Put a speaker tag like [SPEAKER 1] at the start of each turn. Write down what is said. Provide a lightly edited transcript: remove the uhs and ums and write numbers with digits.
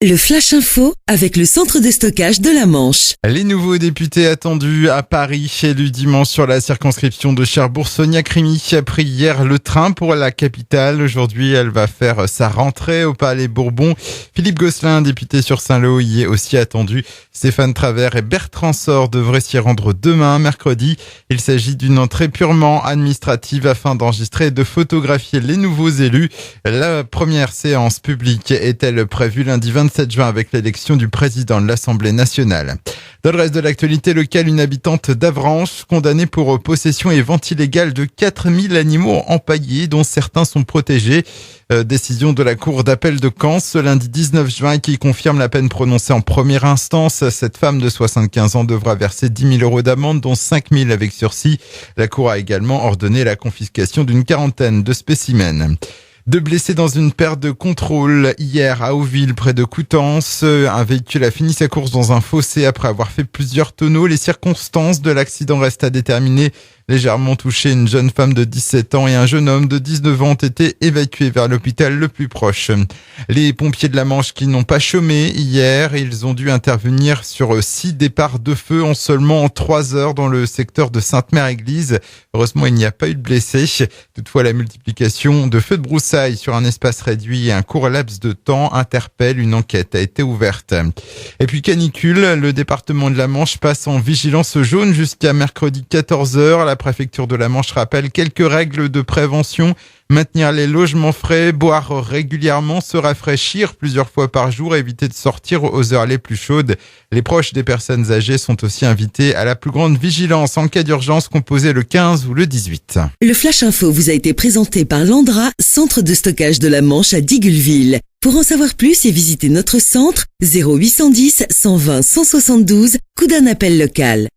[SPEAKER 1] Le Flash Info avec le centre de stockage de la Manche.
[SPEAKER 2] Les nouveaux députés attendus à Paris, élus dimanche sur la circonscription de Cherbourg. Sonia Crimi a pris hier le train pour la capitale. Aujourd'hui, elle va faire sa rentrée au Palais Bourbon. Philippe Gosselin, député sur Saint-Lô, y est aussi attendu. Stéphane Travert et Bertrand Sort devraient s'y rendre demain, mercredi. Il s'agit d'une entrée purement administrative afin d'enregistrer et de photographier les nouveaux élus. La première séance publique est-elle prévue lundi 27 juin avec l'élection du président de l'Assemblée nationale. Dans le reste de l'actualité locale, une habitante d'Avranches condamnée pour possession et vente illégale de 4000 animaux empaillés dont certains sont protégés. Décision de la Cour d'appel de Caen ce lundi 19 juin qui confirme la peine prononcée en première instance. Cette femme de 75 ans devra verser 10 000 € d'amende dont 5 000 avec sursis. La Cour a également ordonné la confiscation d'une quarantaine de spécimens. Deux blessés dans une perte de contrôle hier à Auville, près de Coutances. Un véhicule a fini sa course dans un fossé après avoir fait plusieurs tonneaux. Les circonstances de l'accident restent à déterminer. Légèrement touchés, une jeune femme de 17 ans et un jeune homme de 19 ans ont été évacués vers l'hôpital le plus proche. Les pompiers de la Manche qui n'ont pas chômé hier, ils ont dû intervenir sur 6 départs de feu en seulement 3 heures dans le secteur de Sainte-Mère-Église. Heureusement, il n'y a pas eu de blessés. Toutefois, la multiplication de feux de broussailles sur un espace réduit et un court laps de temps interpelle. Une enquête a été ouverte. Et puis canicule, le département de la Manche passe en vigilance jaune jusqu'à mercredi 14h. La préfecture de la Manche rappelle quelques règles de prévention. Maintenir les logements frais, boire régulièrement, se rafraîchir plusieurs fois par jour, éviter de sortir aux heures les plus chaudes. Les proches des personnes âgées sont aussi invités à la plus grande vigilance en cas d'urgence, composée le 15 ou le 18.
[SPEAKER 1] Le Flash Info vous a été présenté par Landra, centre de stockage de la Manche à Digulleville. Pour en savoir plus et visiter notre centre, 0810 120 172, coup d'un appel local.